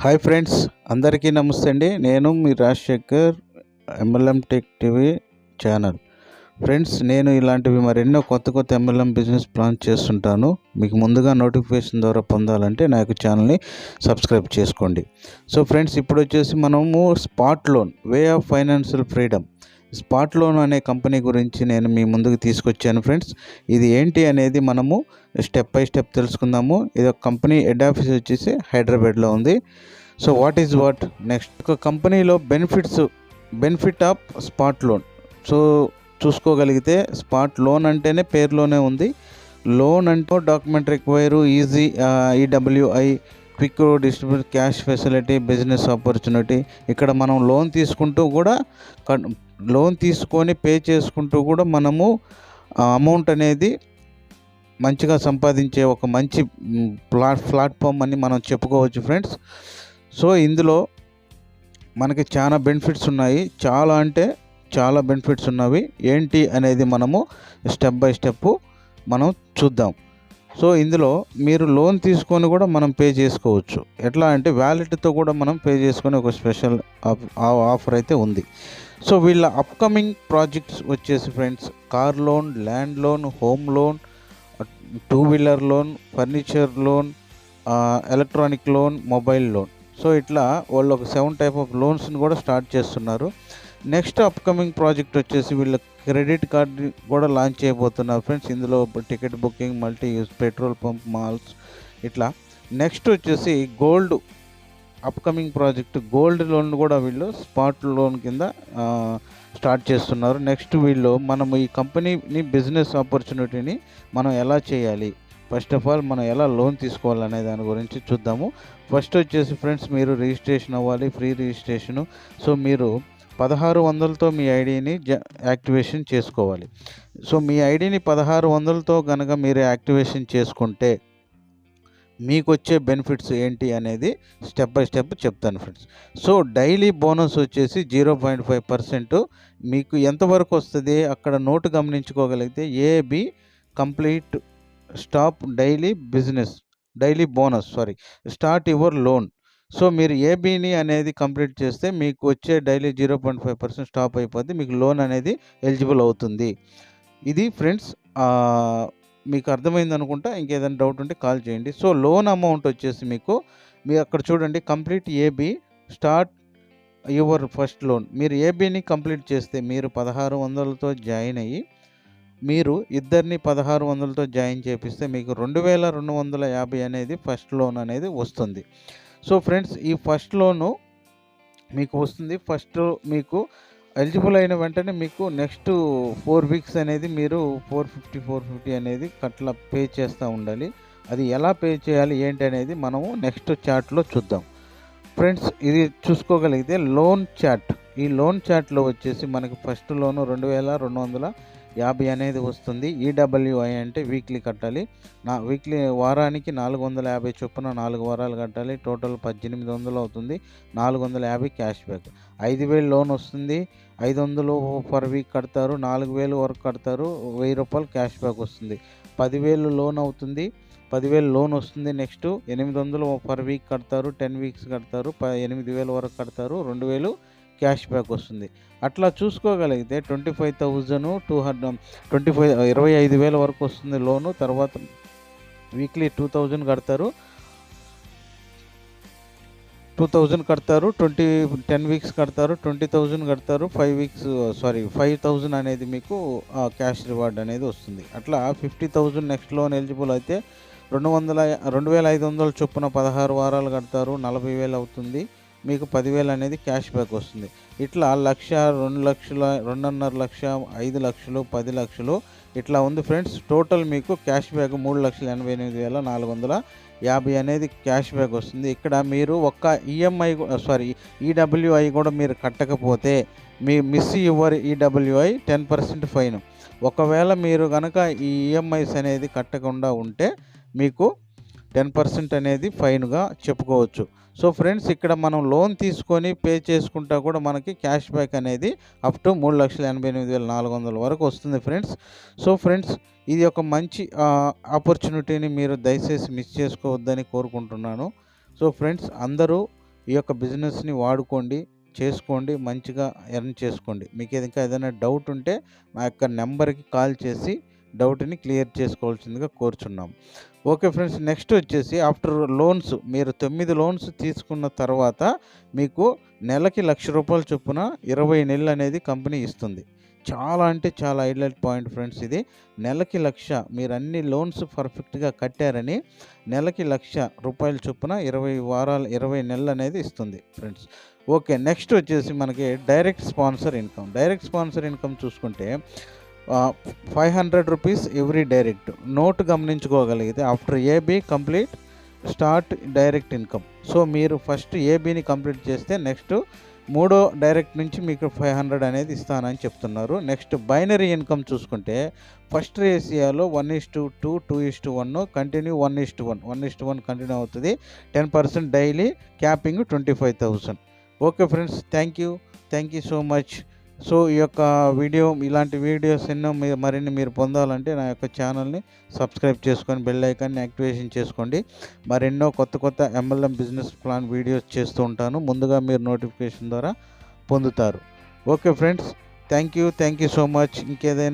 Hi friends, అందరికీ నమస్తే అండి. నేను మీ Rajasekhar, MLM tech TV channel. Friends, నేను ఇలాంటివి మరెన్నో కొత్త ఎంఎల్ఎం బిజినెస్ ప్లాన్ చేస్తుంటాను. మీకు ముందుగా నోటిఫికేషన్ ద్వారా పొందాలంటే నా యొక్క ఛానల్ని సబ్స్క్రైబ్ చేసుకోండి. సో ఫ్రెండ్స్, ఇప్పుడు వచ్చేసి మనము spot loan, way of financial freedom, spot loan అనే కంపెనీ గురించి నేను మీ ముందుకు తీసుకొచ్చాను. ఫ్రెండ్స్, ఇది ఏంటి అనేది మనము స్టెప్ బై స్టెప్ తెలుసుకుందాము. ఇది ఒక కంపెనీ హెడ్ ఆఫీస్ వచ్చేసి హైదరాబాద్లో ఉంది. సో వాట్ నెక్స్ట్, ఒక కంపెనీలో benefit of spot loan. So చూసుకోగలిగితే స్పాట్ లోన్ అంటేనే పేరులోనే ఉంది. లోన్ అంటే document require, easy EWI, quick distribute, cash facility, business opportunity. ఇక్కడ మనం లోన్ తీసుకొని పే చేసుకుంటూ కూడా మనము అమౌంట్ అనేది మంచిగా సంపాదించే ఒక మంచి ప్లాట్ఫామ్ అని మనం చెప్పుకోవచ్చు ఫ్రెండ్స్. సో ఇందులో మనకి చాలా బెనిఫిట్స్ ఉన్నాయి, చాలా బెనిఫిట్స్ ఉన్నవి. ఏంటి అనేది మనము స్టెప్ బై స్టెప్ మనం చూద్దాం. సో ఇందులో మీరు లోన్ తీసుకొని కూడా మనం పే చేసుకోవచ్చు. ఎట్లా అంటే వ్యాలెట్తో కూడా మనం పే చేసుకొని ఒక స్పెషల్ ఆఫర్ అయితే ఉంది. సో వీళ్ళ అప్కమింగ్ ప్రాజెక్ట్స్ వచ్చేసి friends, car loan, land loan, home loan, two wheeler loan, furniture loan, electronic loan, mobile loan. So ఇట్లా వాళ్ళు ఒక 7 టైప్ ఆఫ్ లోన్స్ని కూడా స్టార్ట్ చేస్తున్నారు. నెక్స్ట్ అప్కమింగ్ ప్రాజెక్ట్ వచ్చేసి వీళ్ళ క్రెడిట్ కార్డు కూడా లాంచ్ చేయబోతున్నారు ఫ్రెండ్స్. ఇందులో ticket booking, multi use, petrol pump, malls ఇట్లా. నెక్స్ట్ వచ్చేసి gold, upcoming project gold loan కూడా వీళ్ళు స్పాట్ లోన్ కింద స్టార్ట్ చేస్తున్నారు. నెక్స్ట్ మనము ఈ కంపెనీని బిజినెస్ ఆపర్చునిటీని మనం ఎలా చేయాలి, ఫస్ట్ ఆఫ్ ఆల్ మనం ఎలా లోన్ తీసుకోవాలనే దాని గురించి చూద్దాము. ఫస్ట్ వచ్చేసి ఫ్రెండ్స్, మీరు రిజిస్ట్రేషన్ అవ్వాలి, ఫ్రీ రిజిస్ట్రేషను. సో మీరు 1600తో మీ ఐడిని యాక్టివేషన్ చేసుకోవాలి. సో మీ ఐడిని 1600తో కనుక మీరు యాక్టివేషన్ చేసుకుంటే మీకు వచ్చే బెనిఫిట్స్ ఏంటి అనేది స్టెప్ బై స్టెప్ చెప్తాను ఫ్రెండ్స్. సో డైలీ బోనస్ వచ్చేసి 0.5% మీకు ఎంతవరకు వస్తుంది అక్కడ నోటు గమనించుకోగలిగితే, AB complete stop daily bonus start your loan. So మీరు ఏబీని అనేది కంప్లీట్ చేస్తే మీకు వచ్చే డైలీ 0.5% స్టాప్ అయిపోద్ది, మీకు లోన్ అనేది ఎలిజిబుల్ అవుతుంది. ఇది ఫ్రెండ్స్, మీకు అర్థమైంది అనుకుంటా. ఇంకేదైనా డౌట్ ఉంటే కాల్ చేయండి. సో లోన్ అమౌంట్ వచ్చేసి మీరు అక్కడ చూడండి, complete AB start your first loan. మీరు ఏబీని కంప్లీట్ చేస్తే మీరు 1600తో జాయిన్ అయ్యి, మీరు ఇద్దరిని 1600తో జాయిన్ చేపిస్తే మీకు 2250 అనేది ఫస్ట్ లోన్ అనేది వస్తుంది. సో ఫ్రెండ్స్, ఈ ఫస్ట్ లోను మీకు వస్తుంది. ఫస్ట్ మీకు ఎలిజిబుల్ అయిన వెంటనే మీకు నెక్స్ట్ 4 వీక్స్ అనేది మీరు 450 అనేది అట్లా పే చేస్తూ ఉండాలి. అది ఎలా పే చేయాలి ఏంటి అనేది మనము నెక్స్ట్ చార్ట్లో చూద్దాం ఫ్రెండ్స్. ఇది చూసుకోగలిగితే లోన్ చార్ట్, ఈ లోన్ చార్ట్లో వచ్చేసి మనకి ఫస్ట్ లోను 2250 అనేది వస్తుంది. ఈడబ్ల్యూఐ అంటే వీక్లీ కట్టాలి. వారానికి 450 చొప్పున 4 వారాలు కట్టాలి. టోటల్ 1800 అవుతుంది. 450 క్యాష్ బ్యాక్. 5000 లోన్ వస్తుంది. 500 పర్ వీక్ కడతారు. 4000 వరకు కడతారు. 1000 రూపాయలు క్యాష్ బ్యాక్ వస్తుంది. 10,000 లోన్ అవుతుంది. 10,000 లోన్ వస్తుంది. నెక్స్ట్ 800 పర్ వీక్ కడతారు. 10 వీక్స్ కడతారు. 8,000 వరకు కడతారు. 2,000 క్యాష్ బ్యాక్ వస్తుంది. అట్లా చూసుకోగలిగితే 25,000 వరకు వస్తుంది లోను. తర్వాత వీక్లీ 2,000 కడతారు. 10 వీక్స్ కడతారు. 20,000 కడతారు. 5,000 అనేది మీకు క్యాష్ రివార్డ్ అనేది వస్తుంది. అట్లా 50,000 నెక్స్ట్ లోన్ ఎలిజిబుల్ అయితే 2,500 చొప్పున 16 వారాలు కడతారు. 40,000 అవుతుంది. మీకు 10,000 అనేది క్యాష్ బ్యాక్ వస్తుంది. ఇట్లా 1,00,000, 2,00,000, 2.5 లక్ష, 5 లక్షలు, 10 లక్షలు ఇట్లా ఉంది ఫ్రెండ్స్. టోటల్ మీకు క్యాష్ బ్యాక్ 3,88,450 అనేది క్యాష్ బ్యాక్ వస్తుంది. ఇక్కడ మీరు ఒక్క ఈడబ్ల్యూఐ కూడా మీరు కట్టకపోతే మీ మిస్ యువర్ ఈడబ్ల్యూఐ 10% ఫైన్. ఒకవేళ మీరు కనుక ఈ ఈఎంఐస్ అనేది కట్టకుండా ఉంటే మీకు 10% అనేది ఫైన్గా చెప్పుకోవచ్చు. సో ఫ్రెండ్స్, ఇక్కడ మనం లోన్ తీసుకొని పే చేసుకుంటా కూడా మనకి క్యాష్ బ్యాక్ అనేది అప్ టు 3,88,400 వరకు వస్తుంది ఫ్రెండ్స్. సో ఫ్రెండ్స్, ఇది ఒక మంచి ఆపర్చునిటీని మీరు దయచేసి మిస్ చేసుకోవద్దని కోరుకుంటున్నాను. సో ఫ్రెండ్స్, అందరూ ఈ యొక్క బిజినెస్ని వాడుకోండి, చేసుకోండి, మంచిగా ఎర్న్ చేసుకోండి. మీకు ఇంకా ఏదైనా డౌట్ ఉంటే నా యొక్క నెంబర్కి కాల్ చేసి డౌట్ని క్లియర్ చేసుకోవాల్సిందిగా కోరుచున్నాం. ఓకే ఫ్రెండ్స్, నెక్స్ట్ వచ్చేసి ఆఫ్టర్ లోన్స్ మీరు 9 లోన్స్ తీసుకున్న తర్వాత మీకు నెలకి ₹1,00,000 చొప్పున 20 నెలలు అనేది కంపెనీ ఇస్తుంది. చాలా అంటే చాలా హైలైట్ పాయింట్ ఫ్రెండ్స్ ఇది. నెలకి 1,00,000 మీరు అన్ని లోన్స్ పర్ఫెక్ట్గా కట్టారని నెలకి ₹1,00,000 చొప్పున 20 వారాలు 20 నెలలు అనేది ఇస్తుంది ఫ్రెండ్స్. ఓకే, నెక్స్ట్ వచ్చేసి మనకి direct sponsor income. Direct sponsor income చూసుకుంటే ₹500 ఎవ్రీ డైరెక్ట్. నోట్ గమనించుకోగలిగితే after AB complete start direct income. So మీరు ఫస్ట్ ఏబీని కంప్లీట్ చేస్తే నెక్స్ట్ మూడో డైరెక్ట్ నుంచి మీకు 500 అనేది ఇస్తానని చెప్తున్నారు. నెక్స్ట్ బైనరీ ఇన్కమ్ చూసుకుంటే ఫస్ట్ రేషియోలో 1:2, 2:1 కంటిన్యూ 1:1, 1:1 కంటిన్యూ అవుతుంది. 10% daily, capping 25,000. Okay friends, thank you so much. So ఈ యొక్క వీడియో, ఇలాంటి వీడియోస్ ఎన్నో మరిన్ని మీరు పొందాలంటే నా యొక్క ఛానల్ని సబ్స్క్రైబ్ చేసుకొని బెల్ ఐకాన్ని యాక్టివేషన్ చేసుకోండి. మరెన్నో కొత్త MLM బిజినెస్ ప్లాన్ వీడియోస్ చేస్తూ ఉంటాను. ముందుగా మీరు నోటిఫికేషన్ ద్వారా పొందుతారు. Okay friends, thank you so much. ఇంకేదైనా